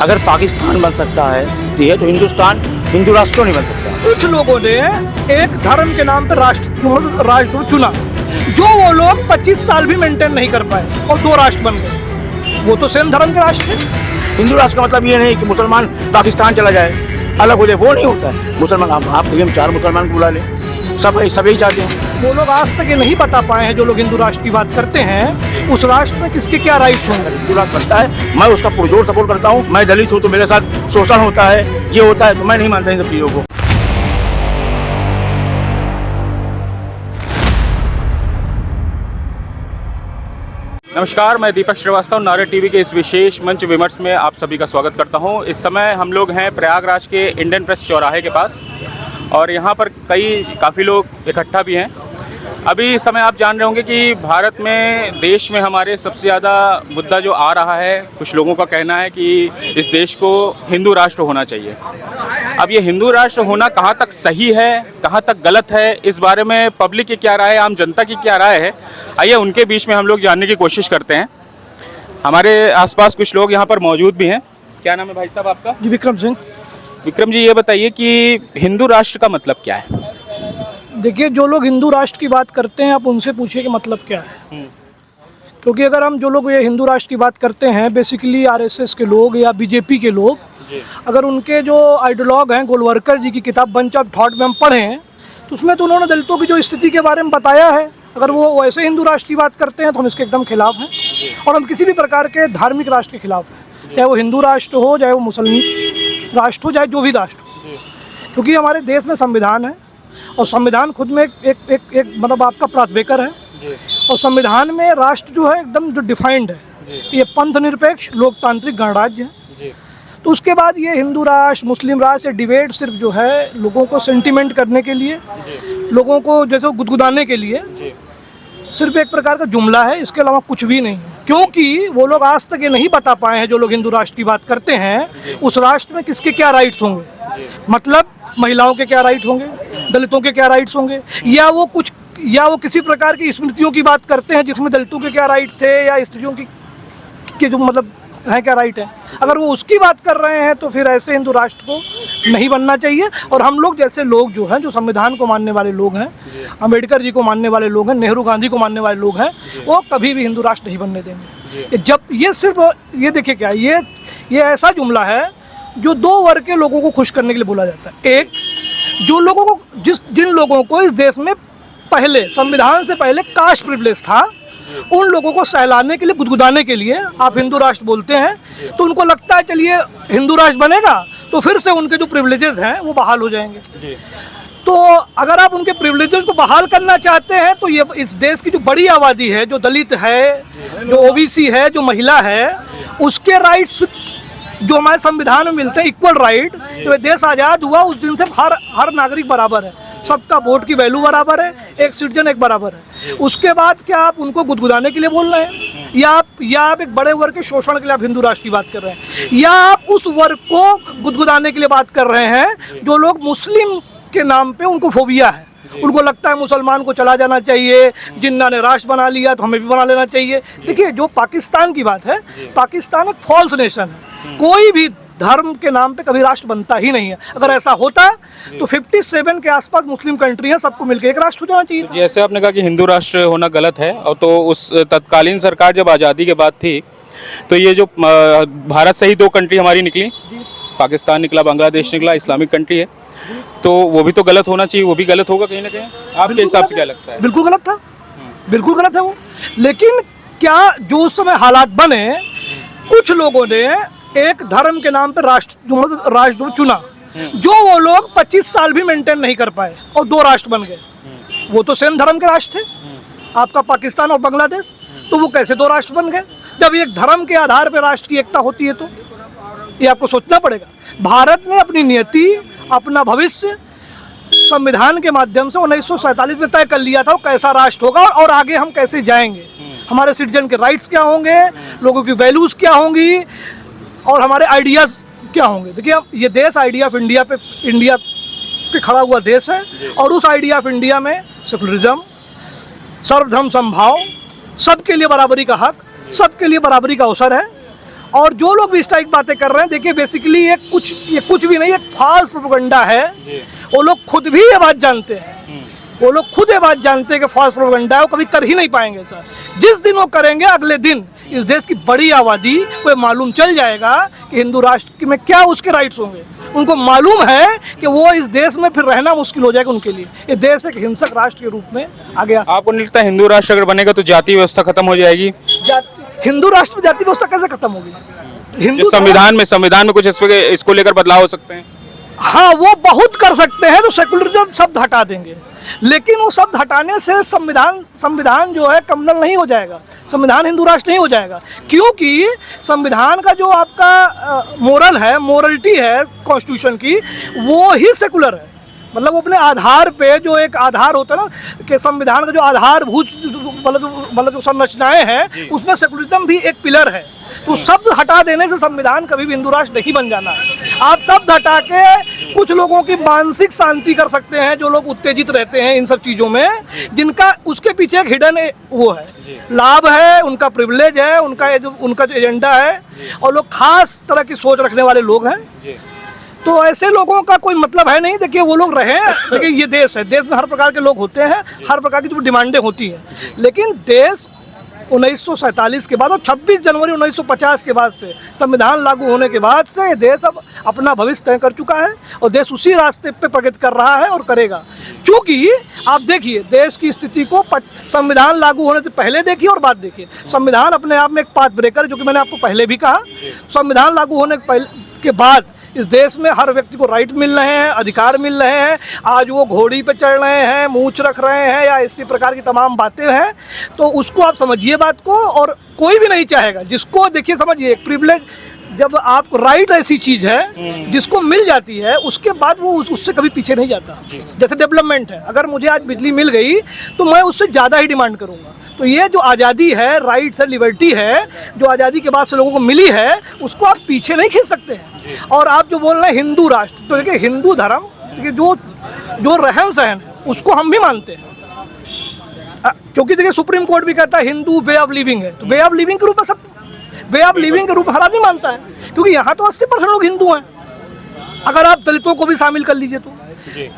अगर पाकिस्तान बन सकता है तो हिंदुस्तान हिंदू राष्ट्र क्यों नहीं बन सकता? कुछ लोगों ने एक धर्म के नाम पर राष्ट्र चुना, जो वो लोग 25 साल भी मेंटेन नहीं कर पाए और 2 राष्ट्र बन गए। वो तो सेम धर्म के राष्ट्र थे। हिंदू राष्ट्र का मतलब ये नहीं कि मुसलमान पाकिस्तान चला जाए, अलग हो जाए, वो नहीं होता है। मुसलमान आप हम 4 मुसलमान को बुला लें, सब यही चाहते हैं। वो लोग आज तक ये नहीं बता पाए हैं, जो लोग हिंदू राष्ट्र की बात करते हैं, उस राष्ट्र में किसके क्या राइट्स होंगे। हिंदू राष्ट्र बनता है, मैं उसका पुरजोर सपोर्ट करता हूँ। मैं दलित हूँ तो मेरे साथ शोषण होता है, ये होता है, तो मैं नहीं मानता इन सब चीज़ों को। नमस्कार, मैं दीपक श्रीवास्तव नारे टीवी के इस विशेष मंच विमर्श में आप सभी का स्वागत करता हूं। इस समय हम लोग हैं प्रयागराज के इंडियन प्रेस चौराहे के पास और यहां पर काफ़ी लोग इकट्ठा भी हैं। अभी इस समय आप जान रहे होंगे कि भारत में, देश में हमारे सबसे ज़्यादा मुद्दा जो आ रहा है, कुछ लोगों का कहना है कि इस देश को हिंदू राष्ट्र होना चाहिए। अब ये हिंदू राष्ट्र होना कहाँ तक सही है, कहाँ तक गलत है, इस बारे में पब्लिक की क्या राय है, आम जनता की क्या राय है, आइए उनके बीच में हम लोग जानने की कोशिश करते हैं। हमारे आसपास कुछ लोग यहाँ पर मौजूद भी हैं। क्या नाम है भाई साहब आपका? जी, विक्रम सिंह। विक्रम जी, ये बताइए कि हिंदू राष्ट्र का मतलब क्या है? देखिए, जो लोग हिंदू राष्ट्र की बात करते हैं, आप उनसे पूछिए कि मतलब क्या है। क्योंकि अगर हम जो लोग ये हिंदू राष्ट्र की बात करते हैं, बेसिकली आरएसएस के लोग या बीजेपी के लोग, अगर उनके जो आइडियोलॉग हैं, गोलवलकर जी की किताब बंच ऑफ थॉट में हम पढ़ें, तो उसमें तो उन्होंने दलितों की जो स्थिति के बारे में बताया है। अगर वो वैसे हिंदू राष्ट्र की बात करते हैं तो हम इसके एकदम खिलाफ हैं, और हम किसी भी प्रकार के धार्मिक राष्ट्र के खिलाफ हैं, चाहे वो हिंदू राष्ट्र हो, चाहे वो मुसलमान राष्ट्र हो, चाहे जो भी राष्ट्र हो। क्योंकि हमारे देश में संविधान है, और संविधान खुद में एक मतलब आपका प्राधिकरण है, और संविधान में राष्ट्र जो है एकदम जो डिफाइंड है, ये पंथ निरपेक्ष लोकतांत्रिक गणराज्य है। तो उसके बाद ये हिंदू राष्ट्र, मुस्लिम राष्ट्र, डिबेट सिर्फ जो है लोगों को सेंटिमेंट करने के लिए, लोगों को जैसे गुदगुदाने के लिए सिर्फ एक प्रकार का जुमला है, इसके अलावा कुछ भी नहीं है। क्योंकि वो लोग आज तक ये नहीं बता पाए हैं, जो लोग हिंदू राष्ट्र की बात करते हैं, उस राष्ट्र में किसके क्या राइट्स होंगे। मतलब महिलाओं के क्या राइट होंगे, दलितों के क्या राइट्स होंगे, या वो किसी प्रकार की स्मृतियों की बात करते हैं जिसमें दलितों के क्या राइट थे, या स्त्रियों के जो मतलब है क्या राइट है। अगर वो उसकी बात कर रहे हैं तो फिर ऐसे हिंदू राष्ट्र को नहीं बनना चाहिए। और हम लोग जैसे लोग जो हैं, जो संविधान को मानने वाले लोग हैं, अम्बेडकर जी को मानने वाले लोग हैं, नेहरू गांधी को मानने वाले लोग हैं, वो कभी भी हिंदू राष्ट्र नहीं बनने देंगे। जब ये सिर्फ ये देखिए क्या, ये ऐसा जुमला है जो 2 वर्ग के लोगों को खुश करने के लिए बोला जाता है। एक, जो लोगों को जिन लोगों को इस देश में पहले, संविधान से पहले कास्ट प्रिविलेज था, उन लोगों को सहलाने के लिए, गुदगुदाने के लिए आप हिंदू राष्ट्र बोलते हैं, तो उनको लगता है चलिए हिंदू राष्ट्र बनेगा तो फिर से उनके जो प्रिविलेजेस हैं वो बहाल हो जाएंगे। तो अगर आप उनके प्रिविलेजेस को बहाल करना चाहते हैं तो ये इस देश की जो बड़ी आबादी है, जो दलित है, जो ओबीसी है, जो महिला है, उसके राइट्स जो हमारे संविधान में मिलते हैं, इक्वल राइट, तो ये देश आज़ाद हुआ उस दिन से हर नागरिक बराबर है, सबका वोट की वैल्यू बराबर है, एक सिटीजन एक बराबर है। उसके बाद क्या आप उनको गुदगुदाने के लिए बोल रहे हैं, या आप एक बड़े वर्ग के शोषण के लिए आप हिंदू राष्ट्र की बात कर रहे हैं, या आप उस वर्ग को गुदगुदाने के लिए बात कर रहे हैं जो लोग मुस्लिम के नाम पे उनको फोबिया है, उनको लगता है मुसलमान को चला जाना चाहिए, जिन्ना ने राष्ट्र बना लिया तो हमें भी बना लेना चाहिए। देखिए, जो पाकिस्तान की बात है, पाकिस्तान एक फॉल्स नेशन है, कोई भी धर्म के नाम पे कभी राष्ट्र बनता ही नहीं है। अगर ऐसा होता तो 57 के आसपास मुस्लिम कंट्री हैं, सबको मिलकर एक राष्ट्र हो जाना चाहिए। जैसे आपने कहा कि हिंदू राष्ट्र होना गलत है, और तो उस तत्कालीन सरकार जब आज़ादी के बाद थी, तो ये जो भारत से ही 2 कंट्री हमारी निकली, पाकिस्तान निकला, बांग्लादेश निकला, इस्लामिक कंट्री है, तो वो भी तो गलत होना चाहिए, वो भी गलत होगा कहीं ना कहीं। आपके हिसाब से क्या लगता है? बिल्कुल गलत था, बिल्कुल गलत है वो। लेकिन क्या जो उस समय हालात बने, कुछ लोगों ने एक धर्म के नाम पर राष्ट्र चुना, जो वो लोग 25 साल भी मेंटेन नहीं कर पाए और 2 राष्ट्र बन गए। वो तो सेम धर्म के राष्ट्र थे, आपका पाकिस्तान और बांग्लादेश, तो वो कैसे 2 राष्ट्र बन गए? जब एक धर्म के आधार पर राष्ट्र की एकता होती है तो ये आपको सोचना पड़ेगा। भारत ने अपनी नियति, अपना भविष्य संविधान के माध्यम से 1947 में तय कर लिया था, वो कैसा राष्ट्र होगा और आगे हम कैसे जाएंगे, हमारे सिटीजन के राइट्स क्या होंगे, लोगों की वैल्यूज़ क्या होंगी, और हमारे आइडियाज़ क्या होंगे। देखिए, ये देश आइडिया ऑफ इंडिया पे खड़ा हुआ देश है, और उस आइडिया ऑफ इंडिया में सेकुलरिज्म, सर्वधर्म समभाव, सबके लिए बराबरी का हक, सबके लिए बराबरी का अवसर है। और जो लोग भी इस टाइप की बातें कर रहे हैं, देखिए बेसिकली ये कुछ भी नहीं, एक फॉल्स प्रोपेगेंडा है। वो लोग खुद भी ये बात जानते हैं, वो लोग खुद ये बात जानते हैं कि फॉल्स प्रोपेगेंडा है, वो कभी कर ही नहीं पाएंगे सर। जिस दिन वो करेंगे, अगले दिन इस देश की बड़ी आबादी को मालूम चल जाएगा कि हिंदू राष्ट्र में क्या उसके राइट्स होंगे। उनको मालूम है कि वो इस देश में फिर रहना मुश्किल हो जाएगा उनके लिए। ये देश एक हिंसक राष्ट्र के रूप में आगे आ। आपको नहीं लगता हिंदू राष्ट्र अगर बनेगा तो जाति व्यवस्था खत्म हो जाएगी? हिंदू राष्ट्र में जाति व्यवस्था कैसे खत्म होगी? हिंदू संविधान में कुछ इसको लेकर बदलाव हो सकते हैं? हाँ, वो बहुत कर सकते हैं, तो सेकुलरिज्म शब्द हटा देंगे, लेकिन वो शब्द हटाने से संविधान जो है कम्युनल नहीं हो जाएगा, संविधान हिंदू राष्ट्र नहीं हो जाएगा। क्योंकि संविधान का जो आपका मोरल है, मोरलिटी है कॉन्स्टिट्यूशन की, वो ही सेकुलर है। मतलब वो अपने आधार पे, जो एक आधार होता है ना कि संविधान का जो आधारभूत मतलब जो संरचनाएं हैं, उसमें सेकुलरिज्म भी एक पिलर है। तो शब्द हटा देने से संविधान कभी भी हिंदू राष्ट्र नहीं बन जाना है। आप शब्द हटा के कुछ लोगों की मानसिक शांति कर सकते हैं, जो लोग उत्तेजित रहते हैं इन सब चीज़ों में, जिनका उसके पीछे एक हिडन वो है, लाभ है, उनका प्रिविलेज है, उनका जो एजेंडा है, और लोग खास तरह की सोच रखने वाले लोग हैं। तो ऐसे लोगों का कोई मतलब है नहीं। देखिए वो लोग रहे, देखिए ये देश है, देश में हर प्रकार के लोग होते हैं, हर प्रकार की जो डिमांडें होती हैं, लेकिन देश 1947 के बाद और 26 जनवरी 1950 के बाद से, संविधान लागू होने के बाद से, ये देश अब अपना भविष्य तय कर चुका है और देश उसी रास्ते पे प्रगति कर रहा है और करेगा। क्योंकि आप देखिए देश की स्थिति को संविधान लागू होने से पहले देखिए और बाद देखिए। संविधान अपने आप में एक पाथ ब्रेकर है, जो कि मैंने आपको पहले भी कहा। संविधान लागू होने के बाद इस देश में हर व्यक्ति को राइट मिल रहे हैं, अधिकार मिल रहे हैं। आज वो घोड़ी पे चढ़ रहे हैं, मूंछ रख रहे हैं, या इसी प्रकार की तमाम बातें हैं। तो उसको आप समझिए बात को, और कोई भी नहीं चाहेगा जिसको, देखिए समझिए, एक प्रिविलेज, जब आपको राइट ऐसी चीज़ है जिसको मिल जाती है, उसके बाद वो उससे कभी पीछे नहीं जाता। जैसे डेवलपमेंट है, अगर मुझे आज बिजली मिल गई तो मैं उससे ज़्यादा ही डिमांड करूँगा। तो ये जो आज़ादी है, राइट्स है, लिबर्टी है, जो आज़ादी के बाद से लोगों को मिली है, उसको आप पीछे नहीं खींच सकते हैं। और आप जो बोल रहे हैं हिंदू राष्ट्र, तो देखिए हिंदू धर्म के जो रहन सहन है उसको हम भी मानते हैं, क्योंकि देखिए सुप्रीम कोर्ट भी कहता है हिंदू वे ऑफ लिविंग है। तो वे ऑफ लिविंग के रूप में सब, वे ऑफ लिविंग के रूप में हर आदमी मानता है, क्योंकि यहाँ तो 80% लोग हिंदू हैं। अगर आप दलितों को भी शामिल कर लीजिए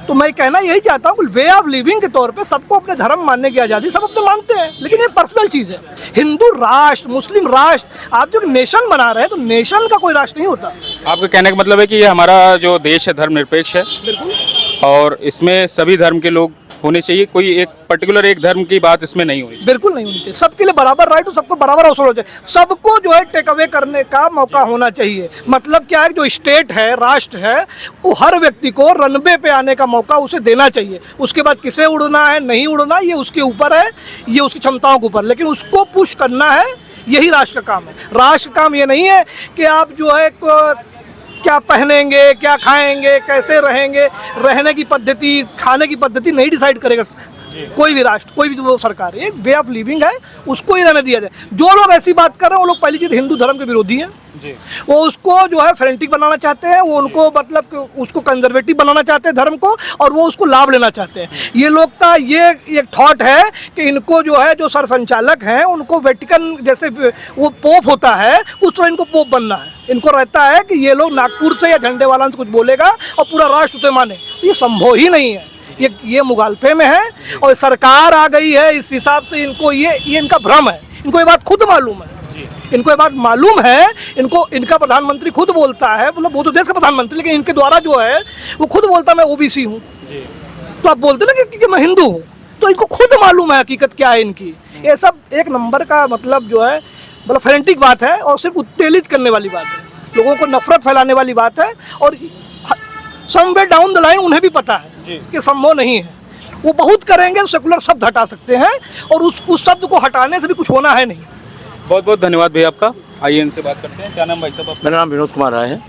तो मैं कहना यही चाहता हूँ कि वे ऑफ लिविंग के तौर पे सबको अपने धर्म मानने की आज़ादी सब अपने मानते हैं, लेकिन ये पर्सनल चीज़ है। हिंदू राष्ट्र, मुस्लिम राष्ट्र, आप जो नेशन बना रहे हैं, तो नेशन का कोई राष्ट्र नहीं होता। आपका कहने का मतलब है कि ये हमारा जो देश है धर्मनिरपेक्ष है, और इसमें सभी धर्म के लोग होने चाहिए, कोई एक पर्टिकुलर एक धर्म की बात इसमें नहीं होनी चाहिए। बिल्कुल नहीं होनी चाहिए, सबके लिए बराबर राइट हो, सबको बराबर अवसर हो जाए, सबको जो है टेक अवे करने का मौका होना चाहिए। मतलब क्या है, जो स्टेट है, राष्ट्र है, वो हर व्यक्ति को रनवे पे आने का मौका उसे देना चाहिए। उसके बाद किसे उड़ना है, नहीं उड़ना, ये उसके ऊपर है, ये उसकी क्षमताओं के ऊपर, लेकिन उसको पुश करना है, यही राष्ट्र का काम है। राष्ट्र का काम ये नहीं है कि आप जो है क्या पहनेंगे, क्या खाएंगे, कैसे रहेंगे, रहने की पद्धति, खाने की पद्धति नहीं डिसाइड करेगा कोई भी राष्ट्र, कोई भी जो सरकार। एक वे ऑफ लिविंग है, उसको ही रहने दिया जाए। जो लोग ऐसी बात कर रहे हैं, वो लोग पहली चीज़ हिंदू धर्म के विरोधी हैं। वो उसको जो है फ्रेंटिक बनाना चाहते हैं, वो उनको मतलब उसको कंजर्वेटिव बनाना चाहते हैं धर्म को, और वो उसको लाभ लेना चाहते हैं। ये लोग का ये एक थॉट है कि इनको जो है, जो सर संचालक हैं, उनको वेटिकन जैसे वो पोप होता है, उस तरह इनको पोप बनना है। इनको रहता है कि ये लोग नागपुर से या झंडे वाला से कुछ बोलेगा और पूरा राष्ट्र उसे माने। ये संभव ही नहीं है, ये मुगालफे में है, और सरकार आ गई है इस हिसाब से। इनको ये इनका भ्रम है, इनको ये बात खुद मालूम है, इनको ये बात मालूम है। इनका प्रधानमंत्री खुद बोलता है, मतलब वो तो देश का प्रधानमंत्री, लेकिन इनके द्वारा जो है वो खुद बोलता है मैं ओबीसी हूँ। तो आप बोलते ना कि मैं हिंदू हूँ, तो इनको खुद मालूम है हकीकत क्या है इनकी। ये सब एक नंबर का मतलब जो है, मतलब फ्रेंटिक बात है, और सिर्फ उत्तेजित करने वाली बात है, लोगों को नफरत फैलाने वाली बात है। और समवे डाउन द लाइन उन्हें भी पता है कि संभव नहीं है। वो बहुत करेंगे तो सेकुलर शब्द हटा सकते हैं, और उस शब्द को हटाने से भी कुछ होना है नहीं। बहुत बहुत धन्यवाद भैया आपका। आइए इनसे बात करते हैं। क्या नाम भाई साहब? मेरा नाम विनोद कुमार राय है।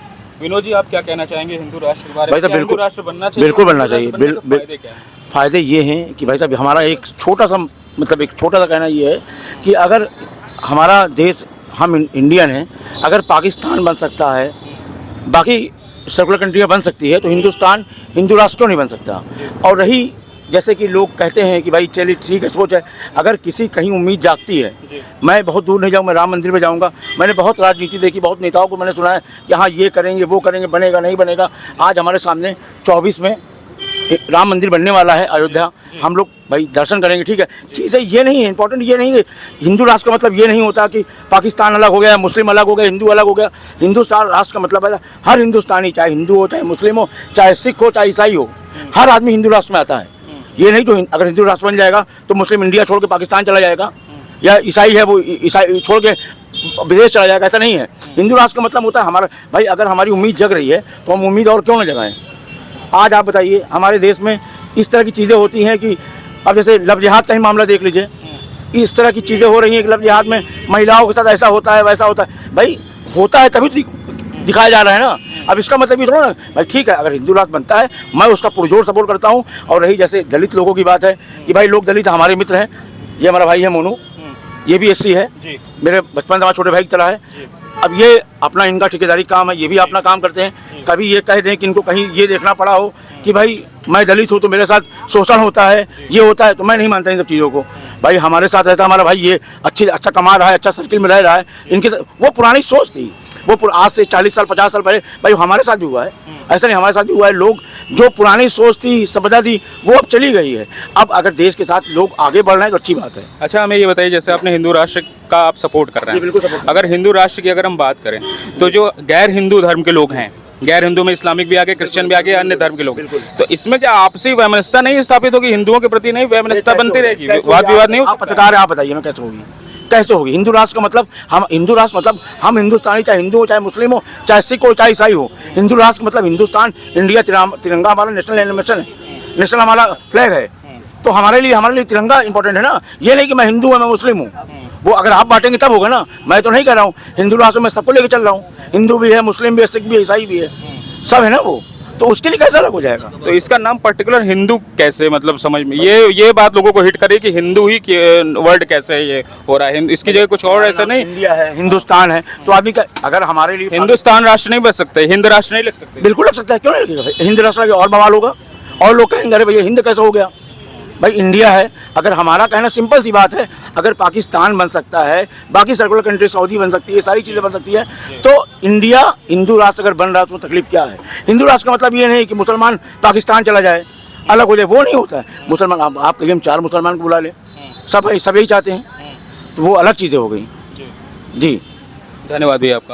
विनोद जी, आप क्या कहना चाहेंगे हिंदू राष्ट्र के बारे में? भाई साहब हिंदू राष्ट्र बनना चाहिए? बिल्कुल बनना चाहिए। फायदे क्या हैं? फ़ायदे ये हैं कि भाई साहब हमारा एक छोटा सा कहना ये है कि अगर हमारा देश, हम इंडियन हैं, अगर पाकिस्तान बन सकता है, बाकी सेकुलर कंट्रियाँ बन सकती है, तो हिंदुस्तान हिंदू राष्ट्र क्यों नहीं बन सकता? और रही जैसे कि लोग कहते हैं कि भाई चलिए ठीक है सोच है, अगर किसी कहीं उम्मीद जागती है, मैं बहुत दूर नहीं जाऊँ, मैं राम मंदिर में जाऊँगा। मैंने बहुत राजनीति देखी, बहुत नेताओं को मैंने सुना है कि हाँ ये करेंगे वो करेंगे, बनेगा नहीं बनेगा। आज हमारे सामने 24 में राम मंदिर बनने वाला है अयोध्या, हम लोग भाई दर्शन करेंगे, ठीक है। चीज़ें ये नहीं है, इंपॉर्टेंट ये नहीं है। हिंदू राष्ट्र का मतलब ये नहीं होता कि पाकिस्तान अलग हो गया, मुस्लिम अलग हो गया, हिंदू अलग हो गया। हिंदुस्तान राष्ट्र का मतलब है हर हिंदुस्तानी, चाहे हिंदू हो, चाहे मुस्लिम हो, चाहे सिख हो, चाहे ईसाई हो, हर आदमी हिंदू राष्ट्र में आता है। ये नहीं तो अगर हिंदू राष्ट्र बन जाएगा तो मुस्लिम इंडिया छोड़ के पाकिस्तान चला जाएगा, या ईसाई है वो ईसाई छोड़ के विदेश चला जाएगा, ऐसा नहीं है। हिंदू राष्ट्र का मतलब होता है हमारा भाई, अगर हमारी उम्मीद जग रही है तो हम उम्मीद और क्यों ना जगाएं। आज आप बताइए हमारे देश में इस तरह की चीज़ें होती हैं कि अब जैसे लव जिहाद का ही मामला देख लीजिए, इस तरह की चीज़ें हो रही हैं कि लव जिहाद में महिलाओं के साथ ऐसा होता है वैसा होता है। भाई होता है तभी तो दिखाया जा रहा है ना। अब इसका मतलब ये थोड़ा ना भाई ठीक है, अगर हिंदू राष्ट्र बनता है मैं उसका पुरजोर सपोर्ट करता हूँ। और रही जैसे दलित लोगों की बात है कि भाई लोग दलित हमारे मित्र हैं, ये हमारा भाई है मोनू, ये भी एससी है, मेरे बचपन से हमारे छोटे भाई की तरह है। अब ये अपना इनका ठेकेदारी काम है, ये भी अपना काम करते हैं। कभी ये कह दें कि इनको कहीं ये देखना पड़ा हो कि भाई मैं दलित हूँ तो मेरे साथ शोषण होता है, ये होता है, तो मैं नहीं मानता इन सब चीज़ों को। भाई हमारे साथ रहता हमारा भाई, ये अच्छा कमा रहा है, अच्छा सर्किल में रह रहा है। इनके वो पुरानी सोच थी, वो आज से 40 साल 50 साल पहले भाई हमारे साथ भी हुआ है, ऐसा नहीं हमारे साथ भी हुआ है। लोग जो पुरानी सोच थी, सभ्यता थी, वो अब चली गई है। अब अगर देश के साथ लोग आगे बढ़ रहे हैं तो अच्छी बात है। अच्छा, हमें ये बताइए, जैसे आपने हिंदू राष्ट्र का आप सपोर्ट कर रहे हैं, बिल्कुल सपोर्ट। अगर हिंदू राष्ट्र की अगर हम बात करें तो जो गैर हिंदू धर्म के लोग हैं, गैर हिंदू में इस्लामिक भी आगे, क्रिश्चियन भी आगे, अन्य धर्म के लोग, तो इसमें क्या आपसी वैमनस्यता नहीं स्थापित होगी? हिंदुओं के प्रति नहीं वैमनस्यता बनती रहेगी, वाद विवाद नहीं हो सकता? पत्रकार है, आप बताइए ना कैसे होगी, कैसे होगी? हिंदू राष्ट्र का मतलब हम हिंदू राष्ट्र मतलब हम हिंदुस्तानी, चाहे हिंदू हो, चाहे मुस्लिम हो, चाहे सिख हो, चाहे ईसाई हो। हिंदू राष्ट्र का मतलब हिंदुस्तान, इंडिया, तिरंगा हमारा नेशनल एनिमेशन है, नेशनल हमारा फ्लैग है। तो हमारे लिए तिरंगा इंपॉर्टेंट है ना। ये नहीं कि मैं हिंदू हूँ मैं मुस्लिम हूँ, वो अगर आप बांटेंगे तब होगा ना। मैं तो नहीं कह रहा हूँ, हिंदू राष्ट्र में सबको लेकर चल रहा हूँ, हिंदू भी है, मुस्लिम भी है, सिख भी है, ईसाई भी है, सब है ना वो। तो उसके लिए कैसा अलग हो जाएगा? तो इसका नाम पर्टिकुलर हिंदू कैसे, मतलब समझ में ये बात लोगों को हिट करे कि हिंदू ही वर्ड कैसे ये हो रहा है, इसकी जगह कुछ और ऐसा नहीं? इंडिया है, हिंदुस्तान है, तो आदमी का अगर हमारे लिए हिंदुस्तान राष्ट्र नहीं बन सकते, हिंद राष्ट्र नहीं लिख सकते? बिल्कुल लग सकता है, क्यों नहीं लगेगा? हिंद राष्ट्र और बवाल होगा और लोग कहेंगे अरे भैया हिंद कैसे हो गया। भाई इंडिया है, अगर हमारा कहना सिंपल सी बात है, अगर पाकिस्तान बन सकता है, बाकी सर्कुलर कंट्री सऊदी बन सकती है, सारी चीज़ें बन सकती है, तो इंडिया हिंदू राष्ट्र अगर बन रहा है तो तकलीफ क्या है? हिंदू राष्ट्र का मतलब ये नहीं कि मुसलमान पाकिस्तान चला जाए, अलग हो जाए, वो नहीं होता है। मुसलमान आप कहिए हम 4 मुसलमान को बुला लें, सब यही चाहते हैं, तो वो अलग चीज़ें हो गई। जी धन्यवाद भैया आपका।